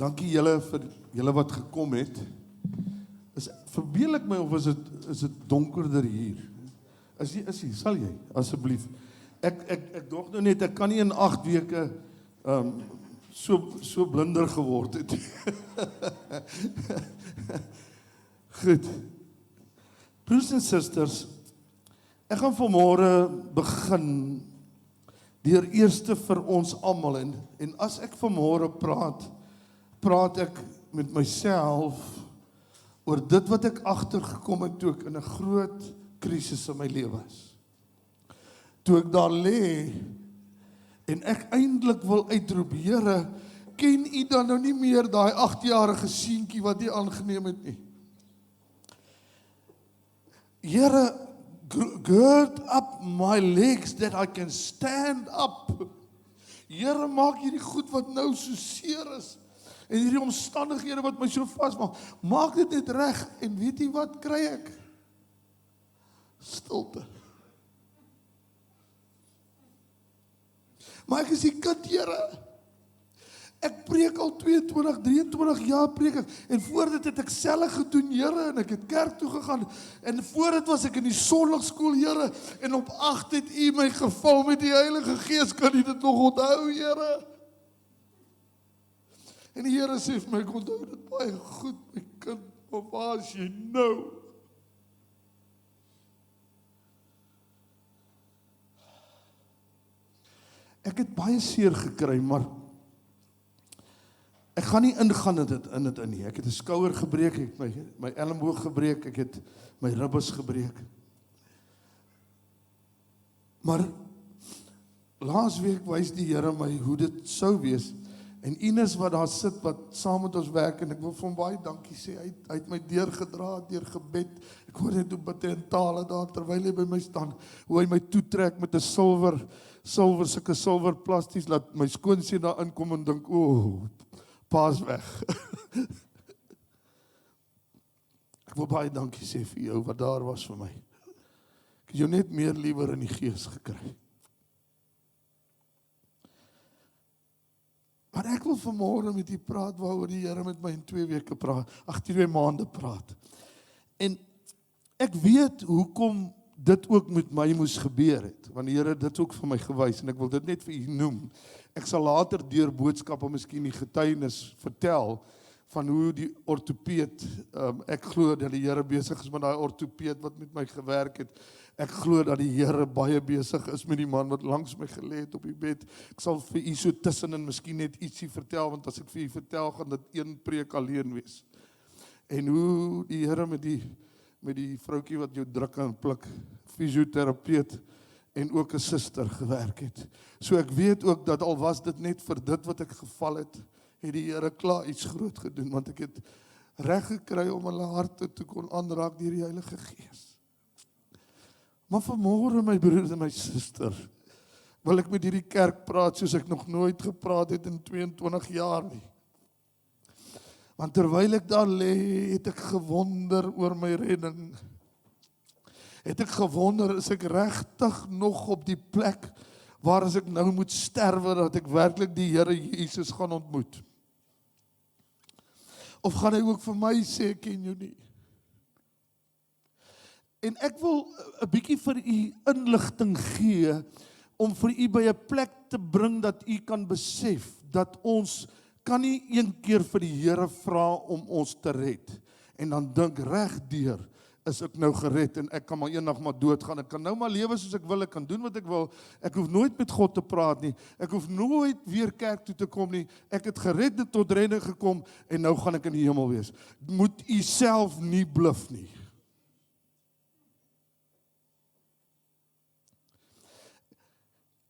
Dankie julle vir julle wat gekom het. Verbeel ek my of is dit donkerder hier? Is jy, sal jy, asseblief. Ek dog nou net, ek kan nie in 8 weke so blinder geword het. Goed. Broers en susters, ek gaan vanmôre begin deur eerste vir ons almal en as ek vanmôre praat ek met myself oor dit wat ek agtergekom het toe ek in 'n groot krisis in my lewe is. Toe ek daar lê en ek eintlik wil uitroep, Here, ken U dan nou nie meer daai 8-jarige seentjie wat U aangeneem het nie? Here, gird up my legs that I can stand up. Here, maak hierdie goed wat nou so seer is en hierdie omstandighede wat my so vasmaak, maak dit net reg en weet jy wat kry ek? Stilte. Maar ek is die kind, Here. Ek preek al 22, 23 jaar preek ek, en voor dit het ek self gedoen, Here, en ek het kerk toe gegaan, en voor dit was ek in die sonndagskool, Here, en op 8 het U my gevul met die Heilige Gees, kan U dit nog onthou, Here? En die Here sê vir my, ek onthou dit baie goed, my kind, maar waar is jy nou? Ek het baie seer gekry, maar ek gaan nie ingaan in dit nie. Ek het 'n skouer gebreek, ek het my elleboog gebreek, ek het my ribbes gebreek. Maar laasweek wys die Here my hoe dit sou wees. En Ines wat daar sit, wat saam met ons werk, en ek wil vir hom baie dankie sê, hy het my deurgedra, deur gebed. Ek hoor net hoe bid hy in tale daar, terwyl hy by my staan, hoe hy my toetrek met 'n sulke silwer plasties, laat my skoonseun daar inkom en dink, pa's weg. Ek wil baie dankie sê vir jou, wat daar was vir my. Ek het jou net meer liewer in die gees gekry. Maar ek wil vanmôre met u praat waaroor die Here met my in 2 weke praat, 2 maande praat. En ek weet hoekom dit ook met my moes gebeur het, want die Here het dit ook vir my gewys, en ek wil dit net vir u noem. Ek sal later deur boodskappe miskien die getuienis vertel, van hoe die ortopeed, ek glo dat die Here besig is met daai ortopeed wat met my gewerk het. Ek glo dat die Here baie besig is met die man wat langs my gelê het op die bed. Ek sal vir u so tussenin miskien net ietsie vertel, want as ek vir u vertel, gaan dit een preek alleen wees. En hoe die Here met die vroutjie wat jou druk en pluk, fisioterapeut, en ook 'n suster gewerk het. So ek weet ook dat al was dit net vir dit wat ek geval het die Here klaar iets groot gedoen, want ek het reg gekry om hulle harte te kon aanraak deur die Heilige Gees. Maar vanmôre, my broer en my suster, wil ek met hierdie kerk praat soos ek nog nooit gepraat het in 22 jaar nie. Want terwyl ek daar lê, het ek gewonder oor my redding. Het ek gewonder, is ek regtig nog op die plek waar as ek nou moet sterwe, dat ek werklik die Here Jesus gaan ontmoet? Of gaan hy ook vir my sê, ek ken jou nie? En ek wil 'n bietjie vir u inligting gee, om vir u by 'n plek te bring dat u kan besef, dat ons kan nie een keer vir die Here vra om ons te red, en dan dink regdeur, is ek nou gered en ek kan maar eendag maar doodgaan. Ek kan nou maar lewe soos ek wil, ek kan doen wat ek wil. Ek hoef nooit met God te praat nie. Ek hoef nooit weer kerk toe te kom nie. Ek het gered en tot redding gekom en nou gaan ek in die hemel wees. Moet u self nie bluf nie.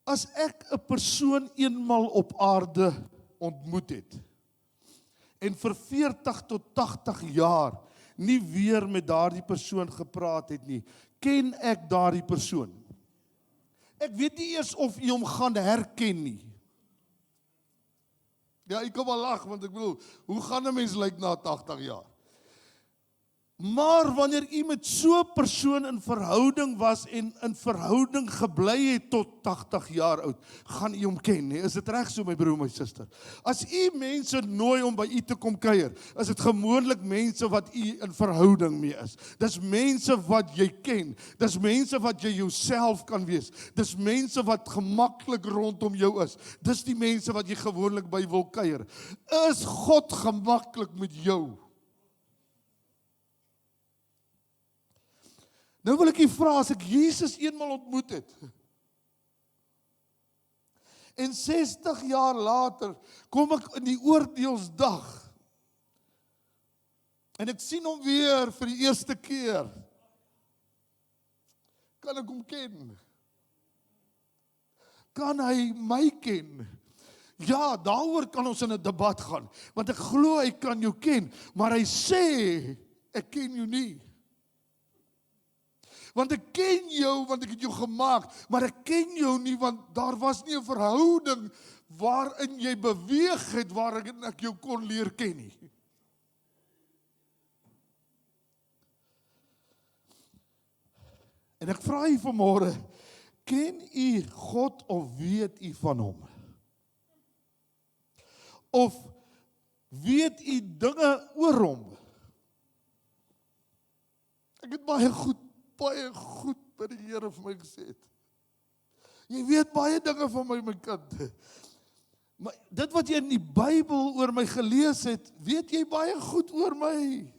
As ek 'n persoon eenmal op aarde ontmoet het en vir 40 tot 80 jaar nie weer met daardie persoon gepraat het nie, ken ek daardie persoon? Ek weet nie eers of u hom gaan herken nie. Ja, ek kan wel lag, want ek bedoel, hoe gaan 'n mens lyk na 80 jaar? Maar wanneer u met so 'n persoon in verhouding was en in verhouding gebly het tot 80 jaar oud, gaan u hom ken, nie? Is dit reg so, my broer, my suster? As u mense nooi om by u te kom kuier, is dit gewoonlik mense wat u in verhouding mee is. Dis mense wat jy ken. Dis mense wat jy jouself kan wees. Dis mense wat gemaklik rondom jou is. Dis die mense wat jy gewoonlik by wil kuier. Is God gemaklik met jou? Nou wil ek u vra, as ek Jesus eenmal ontmoet het, en 60 jaar later, kom ek in die oordeelsdag, en ek sien hom weer vir die eerste keer, kan ek hom ken? Kan hy my ken? Ja, daaroor kan ons in 'n debat gaan, want ek glo hy kan jou ken, maar hy sê, ek ken jou nie. Want ek ken jou, want ek het jou gemaak, maar ek ken jou nie, want daar was nie 'n verhouding waarin jy beweeg het, waarin ek jou kon leer ken nie. En ek vra u vanmôre, ken u God of weet u van hom? Of weet u dinge oor hom? Ek het baie goed by die Here vir my gesê het. Jy weet baie dinge van my kind. Maar dit wat jy in die Bybel oor my gelees het, weet jy baie goed oor my.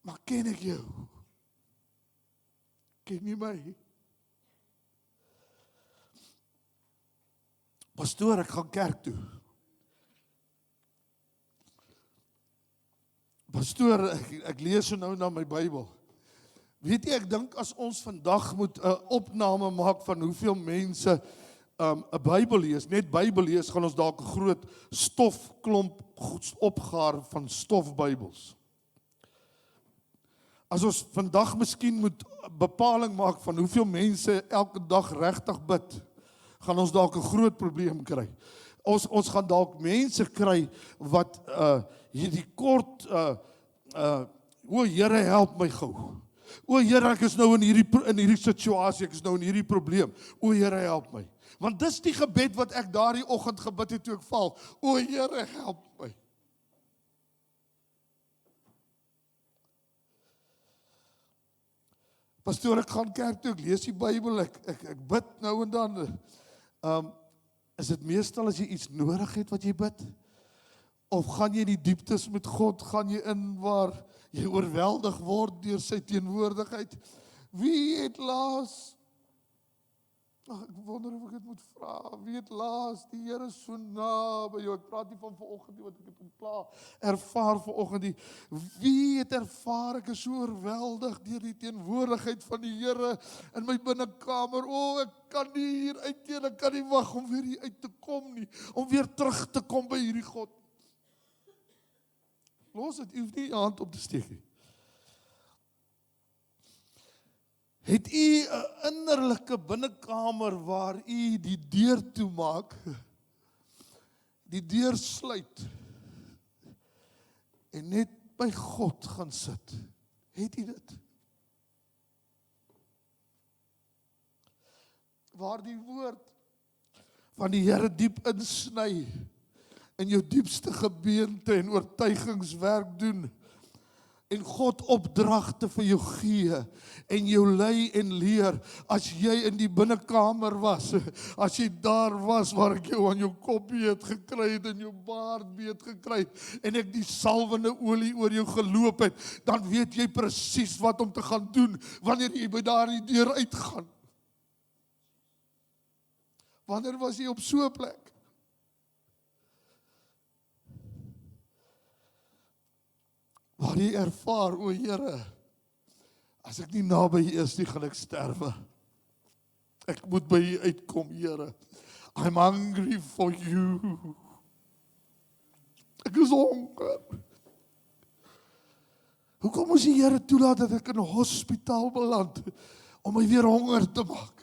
Maar ken ek jou? Ken jy my? Pastoor, ek gaan kerk toe. Pastoor, ek lees so nou na my Bybel. Weet jy, ek dink as ons vandag moet 'n opname maak van hoeveel mense 'n Bybel lees, net Bybel lees, gaan ons dalk 'n groot stofklomp opgaar van stofbybels. As ons vandag miskien moet 'n bepaling maak van hoeveel mense elke dag regtig bid, gaan ons dalk 'n groot probleem kry. Ons gaan dalk mense kry wat hierdie kort o Here, help my gou. O Here, ek is nou in hierdie situasie, ek is nou in hierdie probleem. O Here, help my. Want dis die gebed wat ek daardie oggend gebid het toe ek val. O Here, help my. Pastoor, ek gaan kerk toe, ek lees die Bybel, ek bid nou en dan. Is dit meestal as jy iets nodig het wat jy bid? Of gaan jy in die dieptes met God, gaan jy in waar jy oorweldig word deur sy teenwoordigheid? Wie het laas, ek wonder of ek dit moet vra, wie het laas, die Here so naby jou, ek praat nie van vanoggend nie, want ek het hom klaar ervaar vanoggend nie, wie het ervaar, ek is so oorweldig deur die teenwoordigheid van die Here in my binnekamer, ek kan nie hier uitkeer, ek kan nie wag om weer hier uit te kom nie, om weer terug te kom by hierdie God. Los het, u hoef nie jou hand op te steek nie. Het u 'n innerlike binnekamer waar u die deur toemaak, die deur sluit en net by God gaan sit? Het u dit? Waar die woord van die Here diep insny, in jou diepste gebeente en oortuigingswerk doen, en God opdragte vir jou gee, en jou lei en leer, as jy in die binnekamer was, as jy daar was waar ek jou aan jou kop beet gekry het, en jou baard beet gekry het, en ek die salwende olie oor jou geloop het, dan weet jy presies wat om te gaan doen, wanneer jy by daardie deur uitgaan. Wanneer was jy op so 'n plek? Waar jy ervaar, o Here, as ek nie naby U is nie, gaan ek sterwe. Ek moet by U uitkom, Here. I'm hungry for you. Ek is honger. Hoekom moes die Here toelaat dat ek in 'n hospitaal beland, om my weer honger te maak?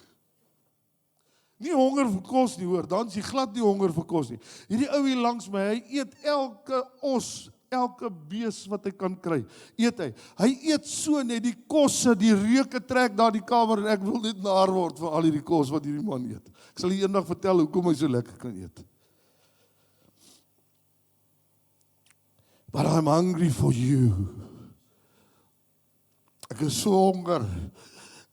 Nie honger vir kos nie, hoor, dan is jy glad nie honger vir kos nie. Hierdie ou hier langs my, hy eet elke os, elke bees wat hy kan kry, eet hy. Hy eet so net die kosse, die reuke trek daar die kamer en ek wil net naar word van al hierdie kos wat hierdie man eet. Ek sal eendag vertel hoekom hy so lekker kan eet. But I'm hungry for you. Ek is so honger.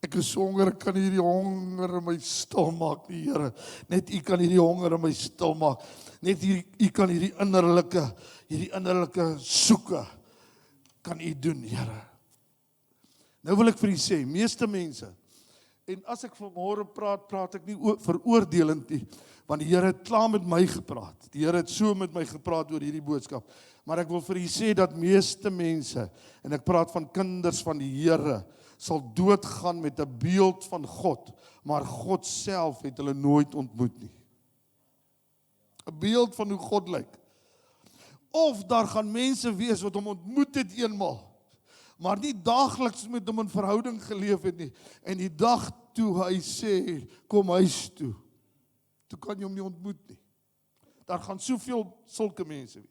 Ek is so honger, ek kan hierdie honger in my stil maak, die Here. Net U kan hierdie honger in my stil maak. Net U kan hierdie innerlike soeke kan U doen, Here. Nou wil ek vir U sê, meeste mense, en as ek vanmôre praat ek nie veroordelend nie, want die Here het klaar met my gepraat. Die Here het so met my gepraat oor hierdie boodskap. Maar ek wil vir U sê dat meeste mense, en ek praat van kinders van die Here, sal doodgaan met 'n beeld van God, maar God self het hulle nooit ontmoet nie. 'n Beeld van hoe God lyk. Of daar gaan mense wees wat hom ontmoet het eenmal, maar nie daagliks met hom in verhouding geleef het nie. En die dag toe hy sê, kom huis toe kan jy hom nie ontmoet nie. Daar gaan soveel sulke mense wees.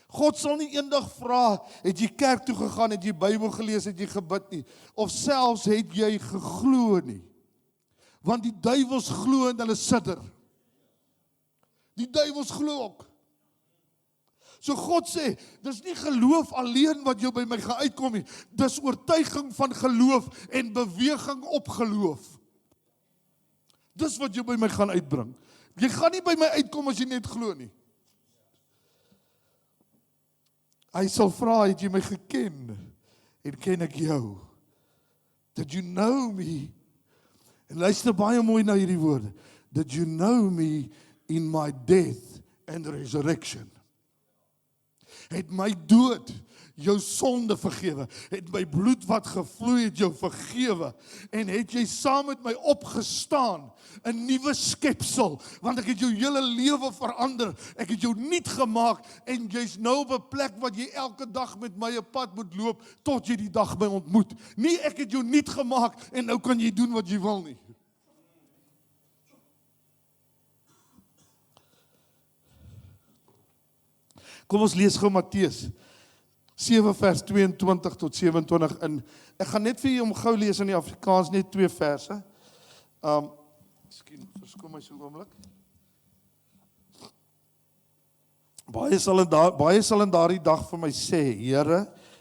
God sal nie eendag vra, het jy kerk toe gegaan, het jy Bybel gelees, het jy gebid nie, of selfs het jy geglo nie. Want die duiwels glo en hulle sidder. Die duiwels glo ook. So God sê, dis nie geloof alleen wat jou by my gaan uitkom nie, dis oortuiging van geloof en beweging op geloof. Dis wat jou by my gaan uitbring. Jy gaan nie by my uitkom as jy net glo nie. Hy sal vra, het jy my geken? En ken ek jou? Did you know me? En luister baie mooi na hierdie woorde. Did you know me in my death and resurrection? Het my dood jou sonde vergewe, het my bloed wat gevloei het jou vergewe, en het jy saam met my opgestaan, 'n nuwe skepsel, want ek het jou hele lewe verander, ek het jou nuut gemaak, en jy's nou op 'n plek wat jy elke dag met my 'n pad moet loop, tot jy die dag my ontmoet. Nie ek het jou nuut gemaak, en nou kan jy doen wat jy wil nie. Kom ons lees gou Matteus 7 vers 22 tot 27 in. Ek gaan net vir julle om gou lees in die Afrikaans, net 2 verse. Miskien verskoon my so 'n oomblik. Baie sal in daardie dag vir my sê,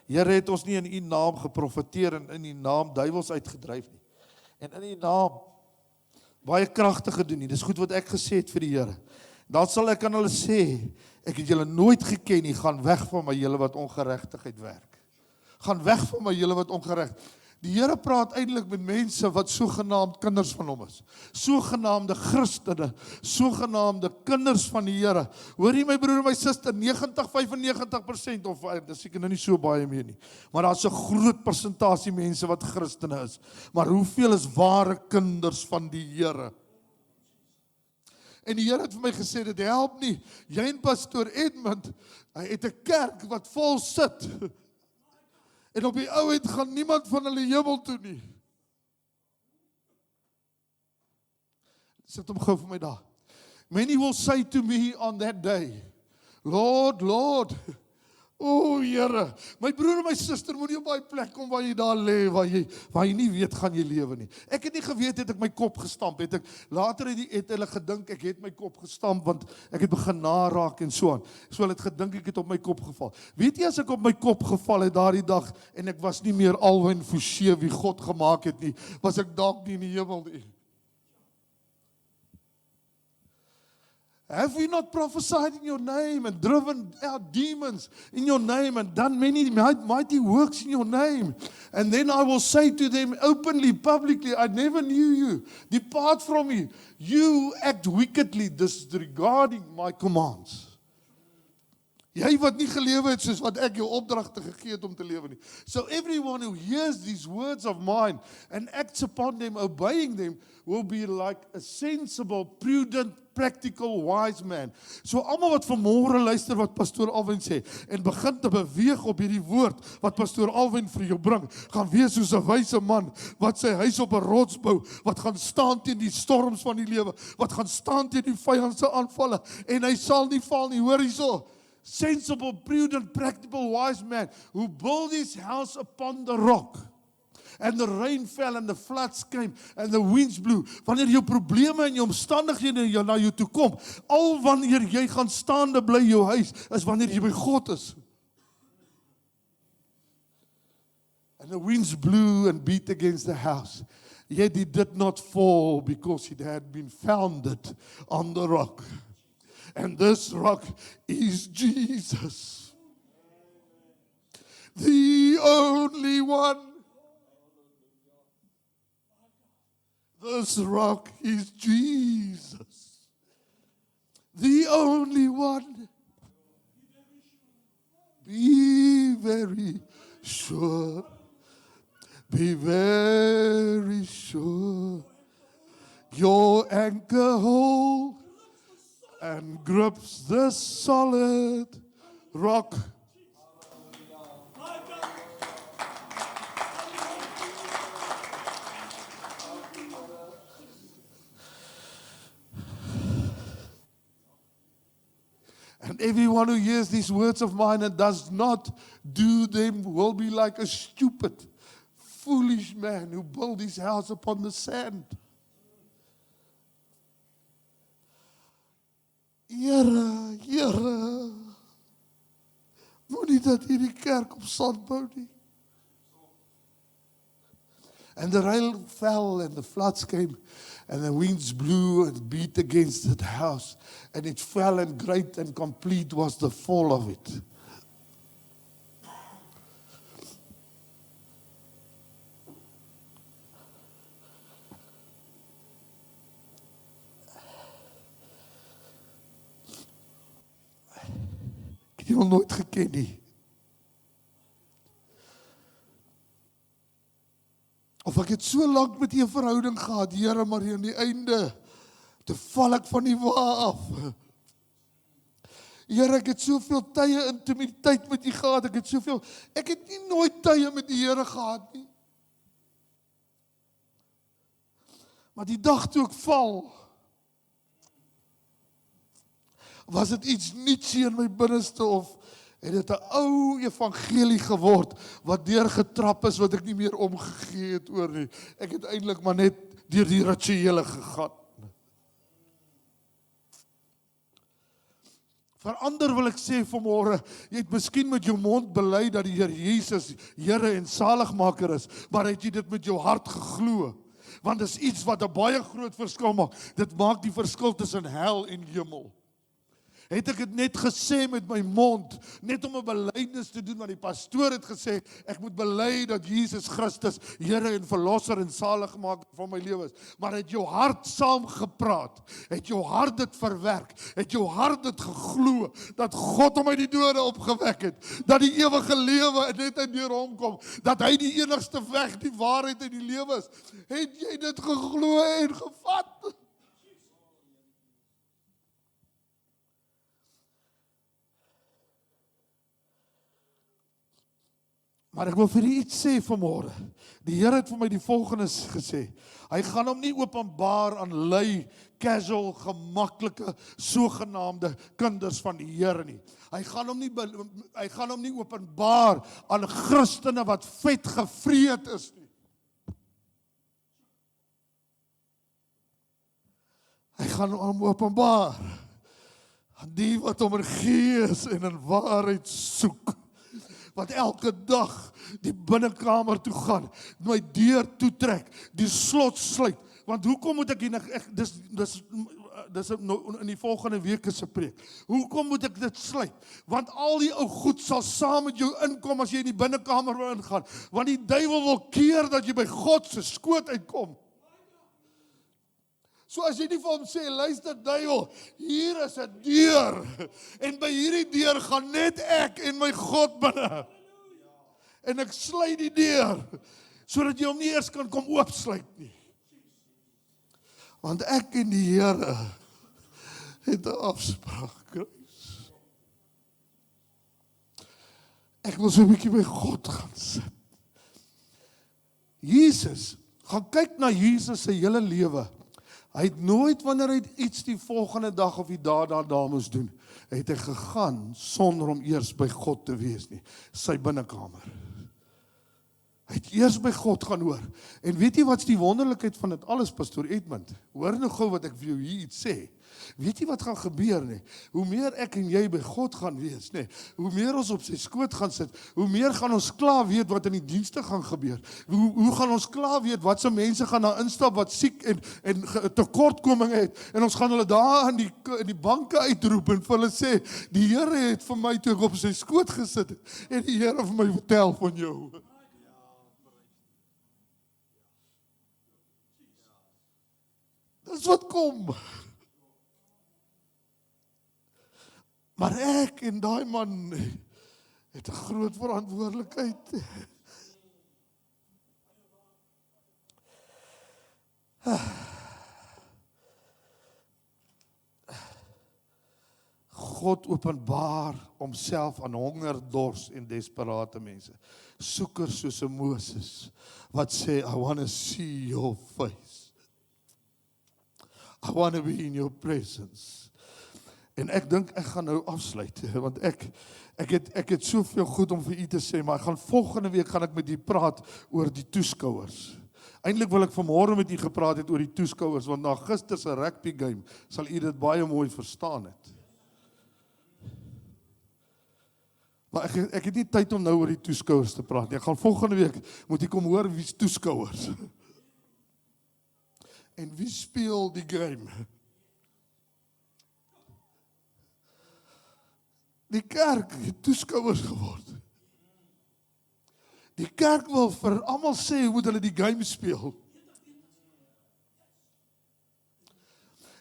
Here het ons nie in U naam geprofeteer en in U naam duiwels uitgedryf nie. En in U naam baie kragtig gedoen nie. Dis goed wat ek gesê het vir die Here. Dan sal ek aan hulle sê, ek het julle nooit geken nie, gaan weg van my julle wat ongeregtigheid werk. Gaan weg van my julle wat ongereg. Die Here praat eintlik met mense wat sogenaamd kinders van hom is. Sogenaamde Christene, sogenaamde kinders van die Here. Hoor jy my broer en my suster, 95% of dis seker nou nie so baie meer nie. Maar daar's 'n groot persentasie mense wat Christene is. Maar hoeveel is ware kinders van die Here? En die Here het vir my gesê, dit help nie. Jy en pastoor Edmund, hy het 'n kerk wat vol sit. En op die ou end gaan niemand van hulle hemel toe nie. Sit hom gou vir my daar. Many will say to me on that day, Lord, Lord, o Here, my broer en my suster moet nie op daai plek kom waar jy daar lê, waar jy nie weet gaan jy lewe nie. Ek het nie geweet het ek my kop gestamp het. Later het hulle gedink ek het my kop gestamp want ek het begin naraak en so aan. So hulle het gedink ek het op my kop geval. Weet jy as ek op my kop geval het daardie dag en ek was nie meer Alwyn Forsie wie God gemaak het nie, was ek dalk nie in die hemel nie. Have we not prophesied in your name and driven out demons in your name and done many mighty works in your name? And then I will say to them openly, publicly, I never knew you. Depart from me. You act wickedly, disregarding my commands. Jy wat nie gelewe het soos wat ek jou opdragte gegee het om te lewe nie. So everyone who hears these words of mine and acts upon them, obeying them, will be like a sensible, prudent, practical, wise man. So almal wat vanmôre luister wat Pastoor Alwyn sê en begin te beweeg op hierdie woord wat Pastoor Alwyn vir jou bring, gaan wees soos 'n wyse man wat sy huis op 'n rots bou, wat gaan staan teen die storms van die lewe, wat gaan staan teen die vyand se aanvalle en hy sal nie val nie. Hoor hierso. Sensible, prudent, practical, wise man who built his house upon the rock. And the rain fell and the floods came and the winds blew. Wanneer jou probleme en jou omstandighede na jou toe kom, al wanneer jy gaan staande bly jou huis, is wanneer jy by God is. And the winds blew and beat against the house. Yet it did not fall because it had been founded on the rock. And this rock is Jesus. The only one. This rock is Jesus. The only one. Be very sure. Be very sure. Your anchor hold and grips the solid rock. And everyone who hears these words of mine and does not do them will be like a stupid, foolish man who built his house upon the sand. Here, moenie dat hierdie kerk op sand bou nie. And the rain fell and the floods came and the winds blew and beat against that house and it fell and great and complete was the fall of it. Ek het hom nooit geken nie. Of ek het so lank met die verhouding gehad, Here, maar aan die einde, toe val ek van die wa af. Here, ek het soveel tye intimiteit met U gehad, ek het nie nooit tye met die Here gehad nie. Maar die dag toe ek val, was dit iets niets in my binneste of het dit 'n ou evangelie geword wat deurgetrap is wat ek nie meer omgegee het oor nie. Ek het eintlik maar net deur die rituele gegaan. Verander wil ek sê vanmôre, jy het miskien met jou mond bely dat die Here Jesus Here en Saligmaker is, maar het jy dit met jou hart geglo? Want dis iets wat 'n baie groot verskil maak. Dit maak die verskil tussen hel en hemel. Het ek dit net gesê met my mond, net om 'n belydenis te doen, want die pastoor het gesê, ek moet bely dat Jesus Christus Here en Verlosser en Saligmaker van my lewe is. Maar het jou hart saam gepraat, het jou hart dit verwerk, het jou hart dit geglo, dat God hom uit die dode opgewek het, dat die ewige lewe net uit deur hom kom, dat hy die enigste weg, die waarheid en die lewe is. Het jy dit geglo en gevat? Maar ek wil vir u iets sê vanmôre. Die Here het vir my die volgende gesê. Hy gaan hom nie openbaar aan lui, casual, gemaklike, sogenaamde kinders van die Here nie. Hy gaan hom nie openbaar aan Christene wat vet gevreet is nie. Hy gaan hom openbaar aan die wat hom in gees en in waarheid soek. Wat elke dag die binnekamer toe gaan, my deur toetrek, die slot sluit. Want hoekom moet ek hier, dis in die volgende week se preek. Hoekom moet ek dit sluit? Want al die ou goed sal saam met jou inkom as jy in die binnekamer wil ingaan. Want die duiwel wil keer dat jy by God se skoot uitkom. So as jy nie vir hom sê, luister duiwel, hier is 'n deur, en by hierdie deur gaan net ek en my God binne. En ek sluit die deur, sodat jy hom nie eers kan kom oopsluit nie. Want ek en die Here het 'n afspraak, Kruis. Ek wil so 'n bietjie by God gaan sit. Jesus, gaan kyk na Jesus se hele lewe. Hy het nooit wanneer hy iets die volgende dag of die dag daarna moes doen, het hy gegaan sonder om eers by God te wees nie, sy binnekamer. Hy het eers by God gaan hoor. En weet jy wat's die wonderlikheid van dit alles, Pastoor Edmund? Hoor nou gou wat ek vir jou hier iets sê. Weet jy wat gaan gebeur nie? Hoe meer ek en jy by God gaan wees, nee, hoe meer ons op sy skoot gaan sit, hoe meer gaan ons klaar weet wat in die dienste gaan gebeur. Hoe gaan ons klaar weet wat se mense gaan daar instap wat siek en tekortkominge het, en ons gaan hulle daar in die banke uitroep en vir hulle sê, die Here het vir my toe ek op sy skoot gesit het, en die Here vir my vertel van jou. Dis wat kom. Maar ek en daai man het 'n groot verantwoordelikheid. God openbaar homself aan honger, dors en desperate mense. Soekers soos 'n Moses wat sê, I want to see your face. I want to be in your presence. En ek dink ek gaan nou afsluit, want ek het soveel goed om vir u te sê, maar volgende week gaan ek met u praat oor die toeskouers. Eintlik wil ek vanmôre met u gepraat het oor die toeskouers, want na gister se rugby game sal u dit baie mooi verstaan het. Maar ek het nie tyd om nou oor die toeskouers te praat nie. Ek gaan volgende week moet u kom hoor wie's toeskouers. En wie speel die game? Die kerk het toeskouers geword. Die kerk wil vir almal sê hoe moet hulle die game speel.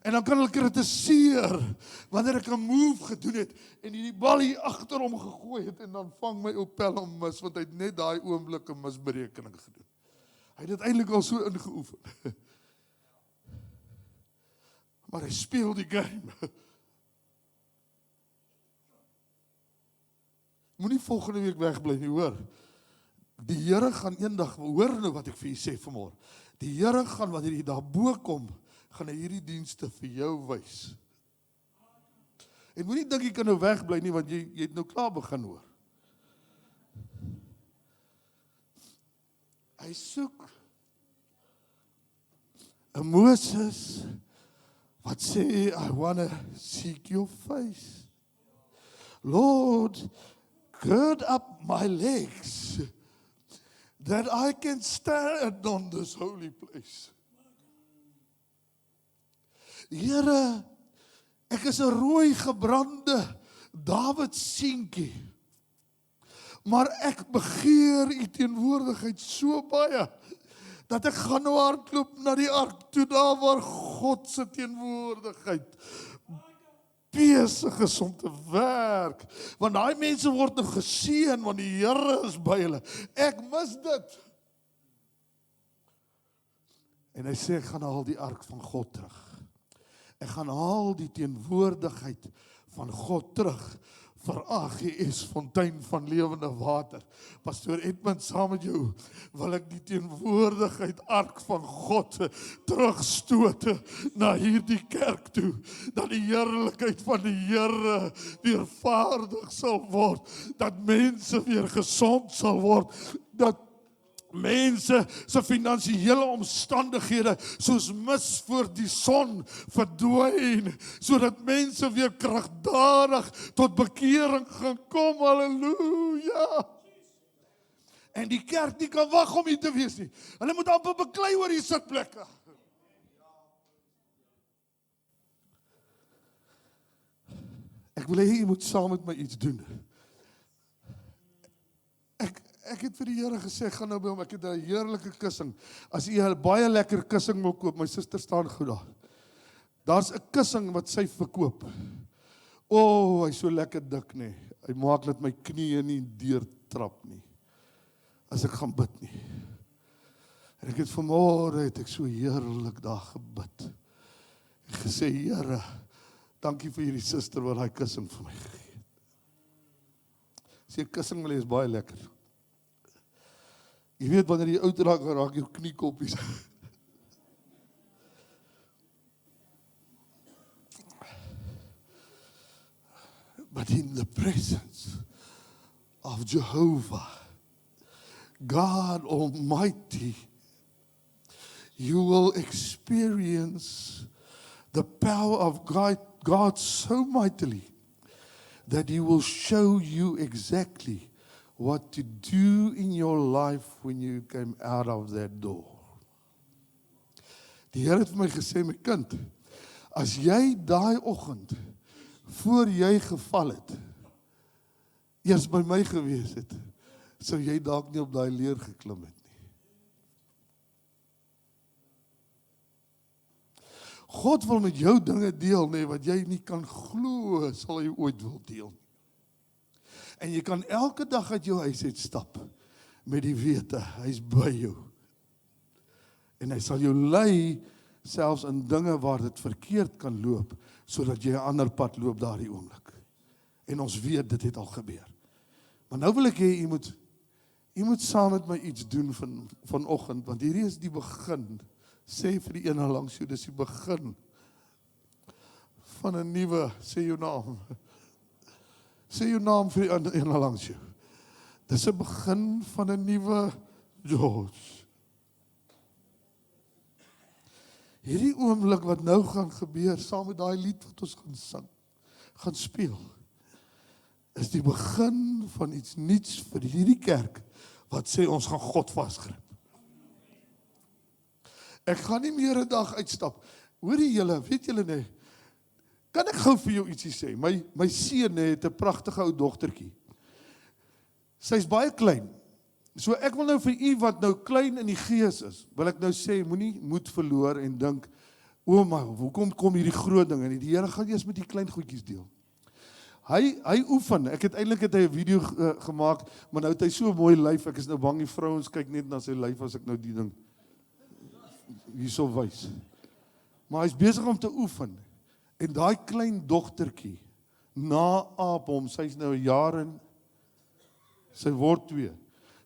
En dan kan hulle kritiseer wanneer ek 'n move gedoen het en die bal hier agter hom gegooi het en dan vang my Opel hom mis want hy het net daai oomblik 'n misberekening gedoen. Hy het dit eintlik al so ingeoefen. Maar hy speel die game. Moenie volgende week wegbly nie, hoor. Die Here gaan eendag, hoor nou wat ek vir u sê vanmôre. Die Here gaan wanneer jy daarbo kom, gaan hy hierdie dienste vir jou wys. En moenie dink jy kan nou wegbly nie, want jy het nou klaar begin hoor. Hy soek 'n Moses wat sê, I wanna seek your face. Lord, gird up my legs, that I can stand on this holy place. Here, ek is 'n rooi gebrande Dawid seentjie, maar ek begeer u teenwoordigheid so baie, dat ek gaan nou hardloop na die ark toe, daar waar God se teenwoordigheid besig is om te werk, want daai mense word nou geseën, want die Here is by hulle. Ek mis dit. En hy sê, ek gaan haal die ark van God terug. Ek gaan haal die teenwoordigheid van God terug vir AGS Fontein van Lewende Water. Pastoor Edmund, saam met jou wil ek die teenwoordigheid ark van God terugstoot na hierdie kerk toe, dat die heerlikheid van die Here weer vaardig sal word, dat mense weer gesond sal word, dat mense se finansiële omstandighede soos mis voor die son verdwyn, sodat mense weer kragtadig tot bekering gaan kom. Halleluja! En die kerk nie kan wag om hier te wees nie. Hulle moet amper beklei oor die sitplekke. Ek wil hê jy moet saam met my iets doen. Ek het vir die Here gesê, ek gaan nou by hom, ek het 'n heerlike kussing. As jy 'n baie lekker kussing wil koop, my suster staan goed daar. Daar's 'n kussing wat sy verkoop. O, hy's so lekker dik nie. Hy maak dat my knieë nie deurtrap nie. As ek gaan bid nie. En ek het vanmôre het ek so heerlik daar gebid. En gesê, Here, dankie vir hierdie suster wat daai kussing vir my gegee het. Sê kussing wil is baie lekker. Jy weet wanneer jy oud raak jou kniekoppies. But in the presence of Jehovah, God Almighty, you will experience the power of God so mightily that He will show you exactly what to do in your life when you came out of that door. Die Here het vir my gesê, my kind, as jy daai oggend voor jy geval het, eers by my gewees het, sou jy dalk nie op daai leer geklim het nie. God wil met jou dinge deel, nee, wat jy nie kan glo, sal hy ooit wil deel. En jy kan elke dag uit jou huis uit stap, met die wete, hy is by jou. En hy sal jou lei, selfs in dinge waar dit verkeerd kan loop, sodat jy 'n ander pad loop daardie oomblik. En ons weet, dit het al gebeur. Maar nou wil ek hê, jy moet saam met my iets doen vanoggend, want hierdie is die begin. Sê vir die ene langs jou, dis die begin van 'n nuwe, sê jou naam. Sê jou naam vir die ene langs jou. Dis 'n begin van 'n nuwe George. Hierdie oomblik wat nou gaan gebeur, saam met daai lied wat ons gaan sing, gaan speel, is die begin van iets nuuts vir hierdie kerk, wat sê ons gaan God vasgryp. Ek gaan nie meer 'n dag uitstap. Hoorie julle, weet julle nie, kan ek gou vir jou ietsie sê? My seun het 'n pragtige ou dogtertjie. Sy's baie klein. So ek wil nou vir u wat nou klein in die gees is, wil ek nou sê, moenie moed verloor en dink, ouma, hoekom kom hierdie groot ding? En die Here gaan eers met die klein goedjies deel. Hy oefen, ek het eintlik 'n video gemaak, maar nou het hy so 'n mooi lyf, ek is nou bang die vrouens kyk net na sy lyf as ek nou die ding hierso wys. Maar hy's besig om te oefen, en daai klein dogtertjie, na-aap hom, sy's nou 'n jaar en, sy word 2,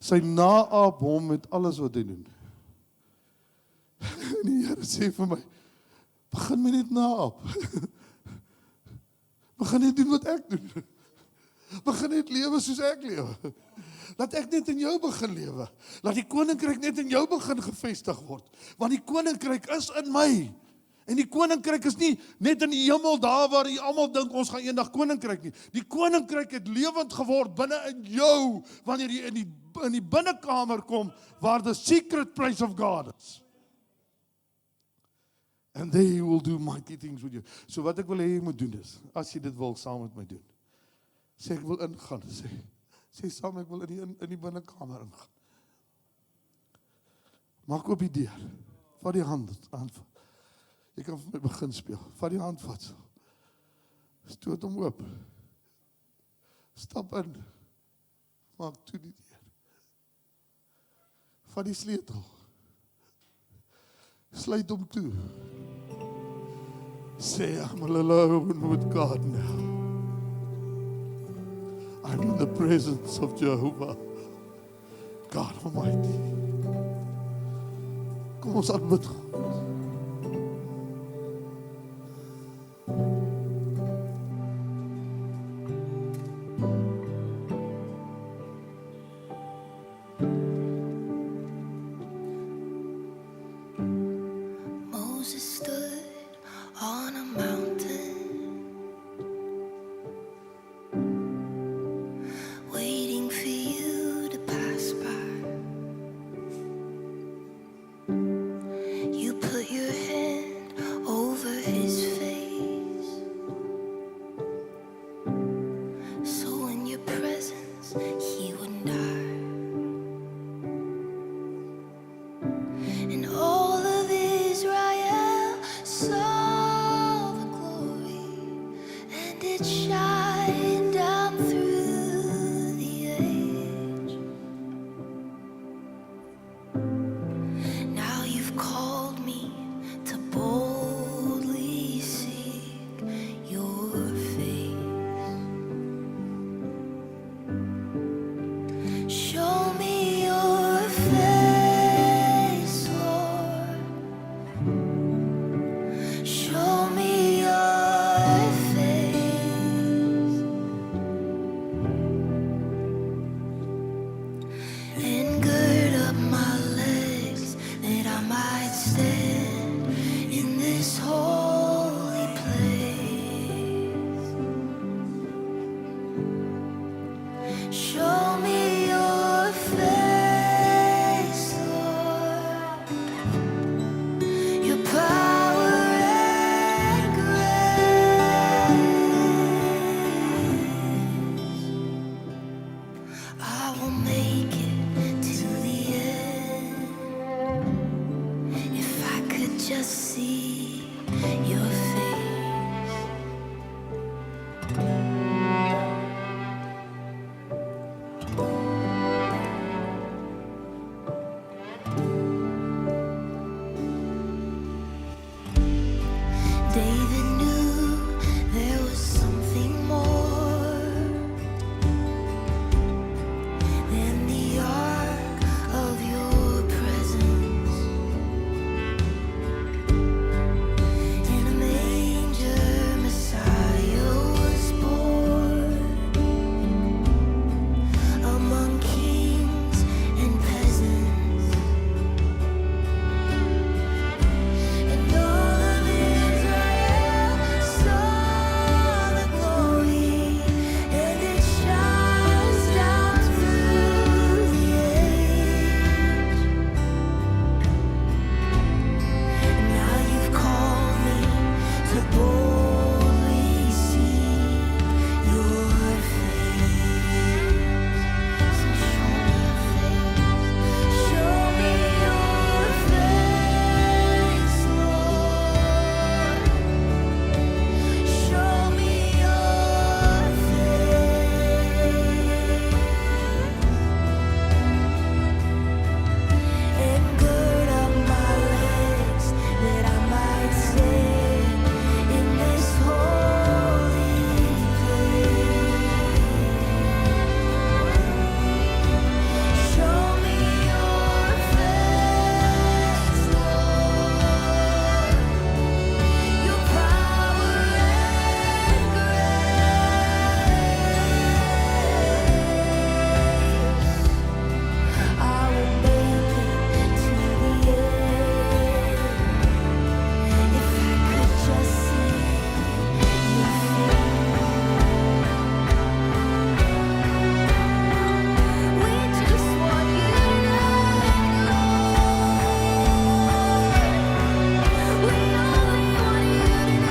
sy na-aap hom met alles wat hy doen. En die Here sê vir my, begin my net na-aap. Begin net doen wat ek doen. Begin net lewe soos ek lewe. Laat ek net in jou begin lewe. Laat die koninkryk net in jou begin gevestig word. Want die koninkryk is in my. En die koninkryk is nie net in die hemel daar waar jy almal dink ons gaan eendag koninkryk nie. Die koninkryk het lewend geword binne in jou wanneer jy in die binnekamer kom waar the secret place of God is. And they will do mighty things with you. So wat ek wil hê jy moet doen is, as jy dit wil saam met my doen. Sê ek wil ingaan, sê saam ek wil in die binnekamer ingaan. Maak oop die deur. Vat die hand aan. Jy kan vir my begin speel. Vat die hand vat. Stoot hom oop. Stap in. Maak toe die deur. Vat die sleutel. Sluit hom toe. Say, I'm alone with God now. I'm in the presence of Jehovah, God Almighty. Kom ons aanbid God. You stand in this holy place. Show me your face, Lord, your power and grace. I will make it to the end if I could just see your face. David knew there was something more than the ark of your presence. In a manger, Messiah was born among kings and peasants. And all of Israel saw the glory, and it shines down through the age. Now you've called me to boldly see your face. So show me your face, Lord. Show me your face. And gird up my legs that I might stand in this holy place. Show me your face, Lord, your power and grace. I will make it to the end if I could just see your face. We just want you tonight, Lord. We only want you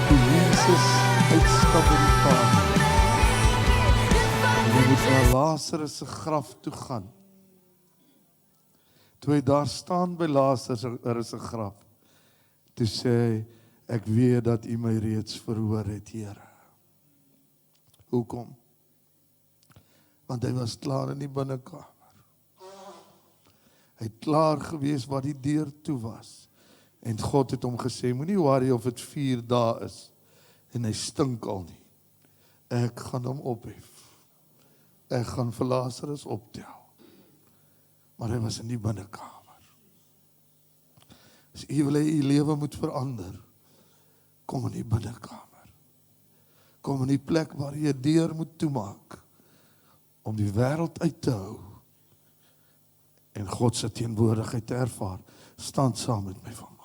Toe Jesus uitstap by die Vader, en hy moet na Lazarus se graf toe gaan. Toe hy daar staan by Lazarus se graf, toe sê hy, ek weet dat U my reeds verhoor het, Here. Hoekom? Want hy was klaar in die binnekamer. Hy het klaar gewees waar die deur toe was. En God het hom gesê, moenie worry of dit 4 dae is. En hy stink al nie. Ek gaan hom ophef. Ek gaan vir Lazarus optel. Maar hy was in die binnekamer. As u wil hê u lewe moet verander, kom in die binnekamer. Kom in die plek waar jy 'n deur moet toemaak, om die wêreld uit te hou, en God se teenwoordigheid te ervaar. Staan saam met my van.